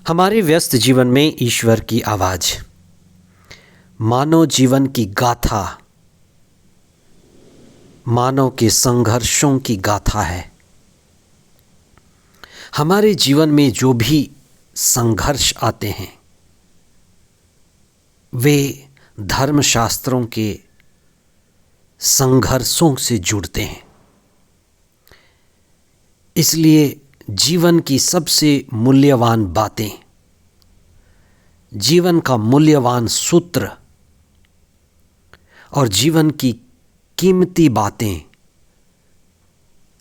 हमारे व्यस्त जीवन में ईश्वर की आवाज़, मानव जीवन की गाथा, मानव के संघर्षों की गाथा है। हमारे जीवन में जो भी संघर्ष आते हैं वे धर्मशास्त्रों के संघर्षों से जुड़ते हैं। इसलिए जीवन की सबसे मूल्यवान बातें, जीवन का मूल्यवान सूत्र और जीवन की कीमती बातें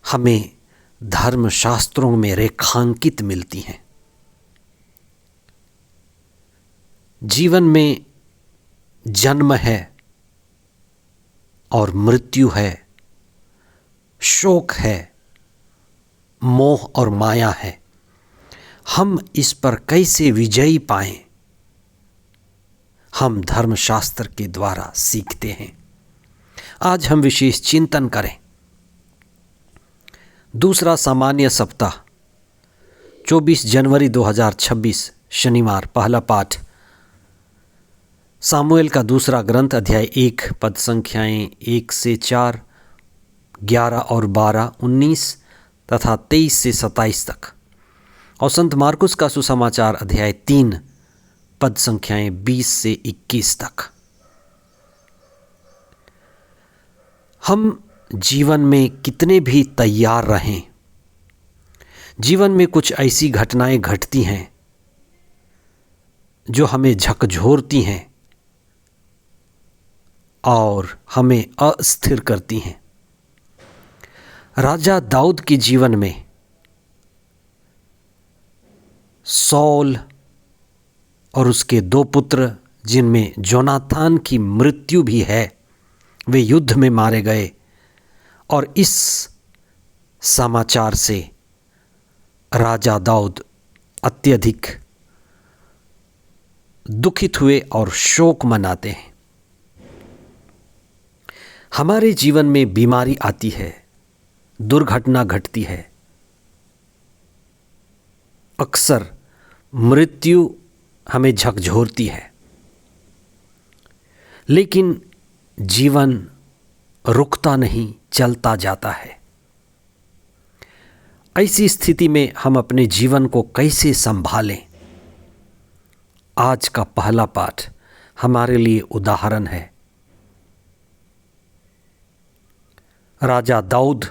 हमें धर्मशास्त्रों में रेखांकित मिलती हैं। जीवन में जन्म है और मृत्यु है, शोक है, मोह और माया है। हम इस पर कैसे विजयी पाएं, हम धर्मशास्त्र के द्वारा सीखते हैं। आज हम विशेष चिंतन करें। दूसरा सामान्य सप्ताह 24 जनवरी 2026 शनिवार। पहला पाठ सामुएल का दूसरा ग्रंथ अध्याय 1 पद संख्याएं 1 से 4, 11 और 12, 19 तथा 23 से 27 तक, और संत मार्कुस का सुसमाचार अध्याय 3 पद संख्याएं 20 से 21 तक। हम जीवन में कितने भी तैयार रहें, जीवन में कुछ ऐसी घटनाएं घटती हैं जो हमें झकझोरती हैं और हमें अस्थिर करती हैं। राजा दाऊद के जीवन में सौल और उसके 2 पुत्र, जिनमें जोनातान की मृत्यु भी है, वे युद्ध में मारे गए। और इस समाचार से राजा दाऊद अत्यधिक दुखित हुए और शोक मनाते हैं। हमारे जीवन में बीमारी आती है, दुर्घटना घटती है, अक्सर मृत्यु हमें झकझोरती है, लेकिन जीवन रुकता नहीं, चलता जाता है। ऐसी स्थिति में हम अपने जीवन को कैसे संभालें? आज का पहला पाठ हमारे लिए उदाहरण है। राजा दाऊद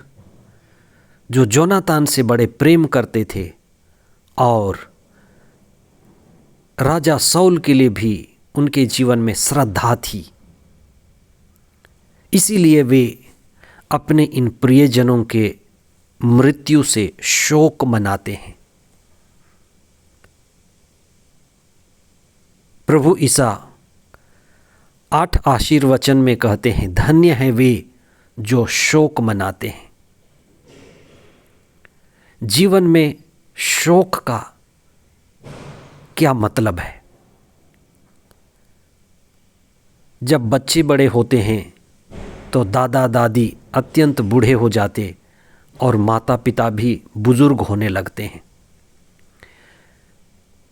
जो जोनातान से बड़े प्रेम करते थे और राजा सौल के लिए भी उनके जीवन में श्रद्धा थी, इसीलिए वे अपने इन प्रियजनों के मृत्यु से शोक मनाते हैं। प्रभु ईसा 8 आशीर्वचन में कहते हैं, धन्य हैं वे जो शोक मनाते हैं। जीवन में शोक का क्या मतलब है? जब बच्चे बड़े होते हैं तो दादा दादी अत्यंत बूढ़े हो जाते और माता पिता भी बुजुर्ग होने लगते हैं।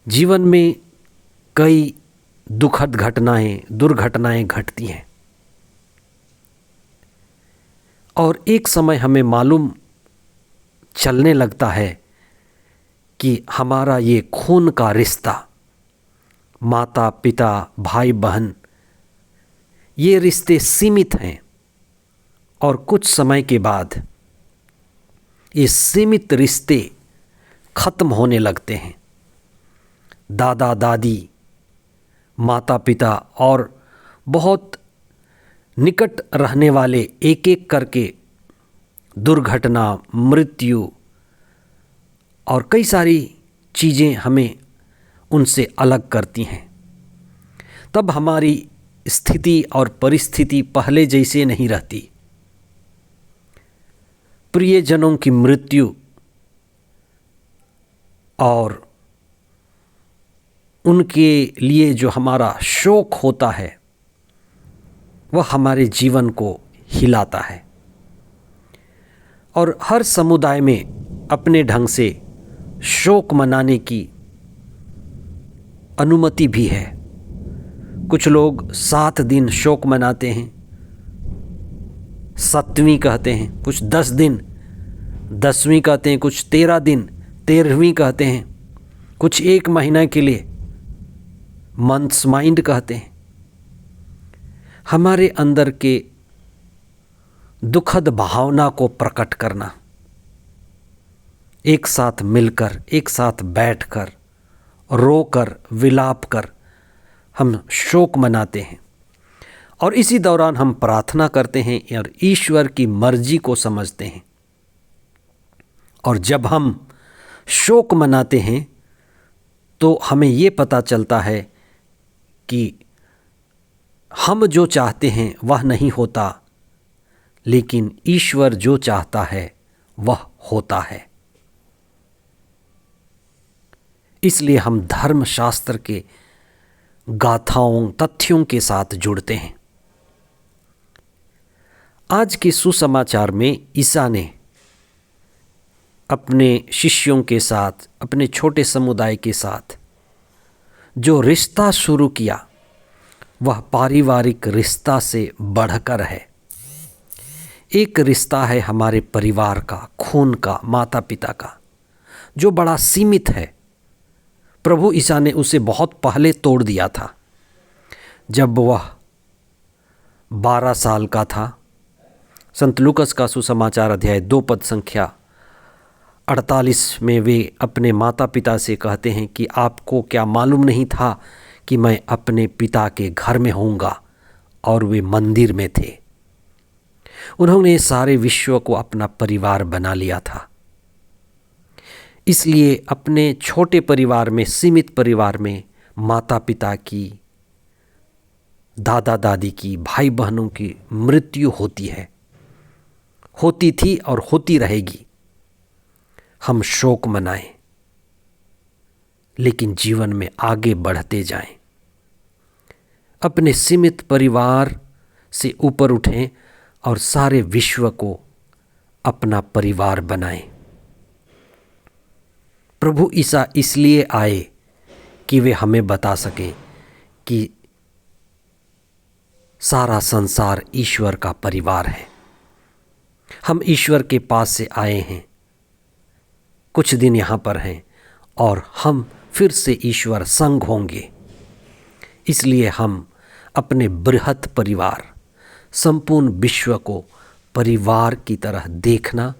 जीवन में कई दुखद घटनाएं, दुर्घटनाएं घटती हैं और एक समय हमें मालूम चलने लगता है कि हमारा ये खून का रिश्ता, माता पिता, भाई बहन, ये रिश्ते सीमित हैं और कुछ समय के बाद ये सीमित रिश्ते खत्म होने लगते हैं। दादा दादी, माता पिता और बहुत निकट रहने वाले एक एक करके दुर्घटना, मृत्यु और कई सारी चीज़ें हमें उनसे अलग करती हैं। तब हमारी स्थिति और परिस्थिति पहले जैसे नहीं रहती। प्रियजनों की मृत्यु और उनके लिए जो हमारा शोक होता है वह हमारे जीवन को हिलाता है। और हर समुदाय में अपने ढंग से शोक मनाने की अनुमति भी है। कुछ लोग 7 दिन शोक मनाते हैं, 7वीं कहते हैं, कुछ 10 दिन 10वीं कहते हैं, कुछ 13 दिन 13वीं कहते हैं, कुछ 1 महीना के लिए मंथ्स माइंड कहते हैं। हमारे अंदर के दुखद भावना को प्रकट करना, एक साथ मिलकर, एक साथ बैठकर, रोकर, विलाप कर हम शोक मनाते हैं और इसी दौरान हम प्रार्थना करते हैं और ईश्वर की मर्जी को समझते हैं। और जब हम शोक मनाते हैं तो हमें ये पता चलता है कि हम जो चाहते हैं वह नहीं होता, लेकिन ईश्वर जो चाहता है वह होता है। इसलिए हम धर्मशास्त्र के गाथाओं, तथ्यों के साथ जुड़ते हैं। आज के सुसमाचार में ईसा ने अपने शिष्यों के साथ, अपने छोटे समुदाय के साथ जो रिश्ता शुरू किया वह पारिवारिक रिश्ता से बढ़कर है। एक रिश्ता है हमारे परिवार का, खून का, माता पिता का, जो बड़ा सीमित है। प्रभु ईसा ने उसे बहुत पहले तोड़ दिया था। जब वह 12 साल का था, संत लूकस का सुसमाचार अध्याय 2 पद संख्या 48 में वे अपने माता पिता से कहते हैं कि आपको क्या मालूम नहीं था कि मैं अपने पिता के घर में होऊंगा, और वे मंदिर में थे। उन्होंने सारे विश्व को अपना परिवार बना लिया था। इसलिए अपने छोटे परिवार में, सीमित परिवार में माता पिता की, दादा दादी की, भाई बहनों की मृत्यु होती है, होती थी और होती रहेगी। हम शोक मनाएं, लेकिन जीवन में आगे बढ़ते जाएं। अपने सीमित परिवार से ऊपर उठें और सारे विश्व को अपना परिवार बनाएं। प्रभु ईसा इसलिए आए कि वे हमें बता सकें कि सारा संसार ईश्वर का परिवार है। हम ईश्वर के पास से आए हैं, कुछ दिन यहाँ पर हैं और हम फिर से ईश्वर संग होंगे। इसलिए हम अपने बृहत परिवार, संपूर्ण विश्व को परिवार की तरह देखना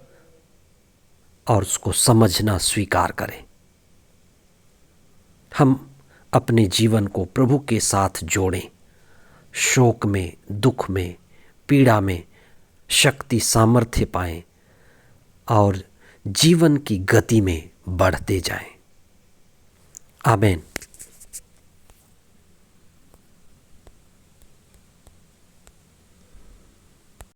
और उसको समझना स्वीकार करें। हम अपने जीवन को प्रभु के साथ जोड़ें, शोक में, दुख में, पीड़ा में शक्ति, सामर्थ्य पाएं और जीवन की गति में बढ़ते जाएं। आमीन।